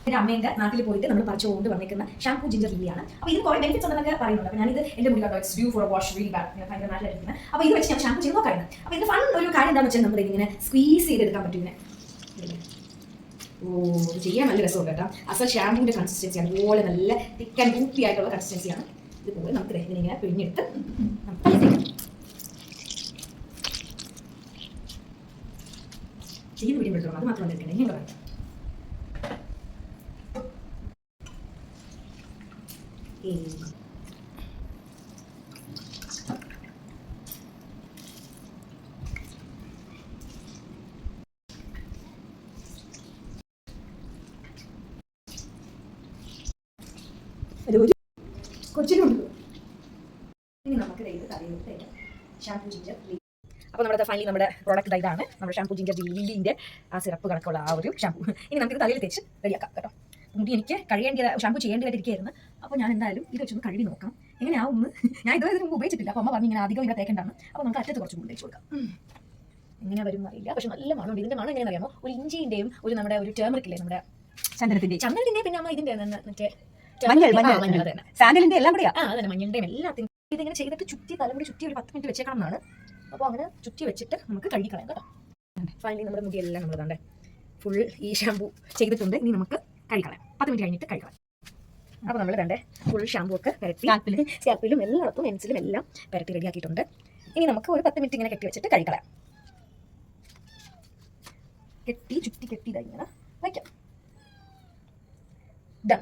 എൻ്റെ അമ്മേൻ്റെ നാട്ടിൽ പോയിട്ട് നമ്മൾ പറിച്ചുകൊണ്ട് വന്നിരിക്കുന്ന ഷാംപൂ ജിഞ്ചർ ലില്ലിയാണ്. അപ്പോൾ ഇത് കുറേ ബെനിഫിറ്റ്സ് ഉണ്ടെന്നൊക്കെ പറയുന്നുണ്ട്. അപ്പോൾ ഞാനിത് എൻ്റെ മുടി കണ്ടോ, it's due for wash really bad, ഭയങ്കര നാട്ടിലിരിക്കുന്നത്. അപ്പോൾ ഇത് വെച്ച് ഞാൻ ഷാംപൂ ചെയ്ത് നോക്കായിരുന്നു. അപ്പോൾ ഇതിന് ഫൺ ഒരു കാര്യം എന്താണെന്ന് വെച്ചാൽ നമ്മൾ ഇങ്ങനെ സ്ക്വീസ് ചെയ്തെടുക്കാൻ പറ്റും. ഇങ്ങനെ ഇത് ചെയ്യാൻ നല്ല രസമുണ്ട് കേട്ടോ. അസൽ ഷാമ്പൂവിൻ്റെ കൺസിസ്റ്റൻസി അതുപോലെ നല്ല തിക്ക് ആൻഡ് ഊപ്പി ആയിട്ടുള്ള കൺസിസ്റ്റൻസിയാണ്. ഇതുപോലെ നമുക്ക് ഇതിനിങ്ങനെ പിഴിഞ്ഞെടുത്ത് ചെയ്യുന്ന പിടിപ്പെടുത്തണം. അത് മാത്രം എടുക്കണേ. ഇങ്ങനെ പറയാം കൊച്ചിനുണ്ട്. ഇനി നമുക്ക് ഇത് കറിയിലോട്ട് തേക്കാം. Shampoo ginger lily. അപ്പോൾ നമ്മുടെ ഫൈനലി നമ്മുടെ പ്രോഡക്റ്റ് ഇതാണ്. നമ്മുടെ ഷാംപൂ ജിഞ്ചർ ലില്ലിൻ്റെ ആ സിറപ്പ് കണക്കുള്ള ആ ഒരു ഷാംപൂ. ഇനി നമുക്ക് തലയിൽ തേച്ച് റെഡിയാക്കാം കേട്ടോ. മുടി എനിക്ക് ഷാംപൂ ചെയ്യേണ്ടതായിട്ടിരിക്കുകയായിരുന്നു. അപ്പോൾ ഞാൻ എന്തായാലും ഇത് വെച്ചൊന്ന് കഴുകി നോക്കാം എങ്ങനെയാവും. ഞാൻ ഇതുവരെ ഇതിന് മുമ്പ് ഉപയോഗിച്ചിട്ടില്ല. അപ്പോൾ അമ്മ പറഞ്ഞ് ഇങ്ങനെ അധികം ഇങ്ങനെ തേക്കേണ്ടതാണ്. അപ്പോൾ നമുക്ക് അറ്റത്ത് കുറച്ചും കൂടി തേച്ച് കൊടുക്കാം. എങ്ങനെ വരും അറിയില്ല, പക്ഷെ നല്ല മണമുണ്ട്. ഇതിൻ്റെ മണം എങ്ങനെയാണെന്ന് അറിയാമോ? ഒരു ഇഞ്ചിൻ്റെയും ഒരു നമ്മുടെ ഒരു ടേമറിക്കില്ലേ, നമ്മുടെ ചന്ദനത്തിൻ്റെയും പിന്നെ അമ്മ ഇതിൻ്റെ മറ്റേ സാൻഡലിൻ്റെ എല്ലാം കൂടെയാ. അതന്നെ, മഞ്ഞളുടെയും എല്ലാത്തിനും ഇതിങ്ങനെ ചെയ്തിട്ട് ചുറ്റി തലമുടി ചുറ്റി ഒരു 10 മിനിറ്റ് വെച്ചേക്കണം എന്നാണ്. അപ്പോൾ അങ്ങനെ ചുറ്റി വെച്ചിട്ട് നമുക്ക് കഴുകിക്കളയാം കേട്ടോ. ഫൈനലി നമ്മുടെ മുടിയെല്ലാം നമ്മൾ കണ്ടേ ഫുൾ ഈ ഷാമ്പൂ ചെയ്തിട്ടുണ്ട്. ഇനി നമുക്ക് കഴിക്കളയാം. 10 മിനിറ്റ് കഴിഞ്ഞിട്ട് കഴിക്കളയാം. അപ്പോൾ നമ്മൾ കണ്ടേ ഫുൾ ഷാമ്പൂ ഒക്കെ പരട്ടി സ്കാൽപ്പിലും എല്ലായിടത്തും ലെൻസിലും എല്ലാം പരട്ടി റെഡിയാക്കിയിട്ടുണ്ട്. ഇനി നമുക്ക് ഒരു 10 മിനിറ്റ് ഇങ്ങനെ കെട്ടി വെച്ചിട്ട് കഴിക്കളയാം. ചുറ്റി കെട്ടി ഇങ്ങനെ വയ്ക്കാം. ഡൺ.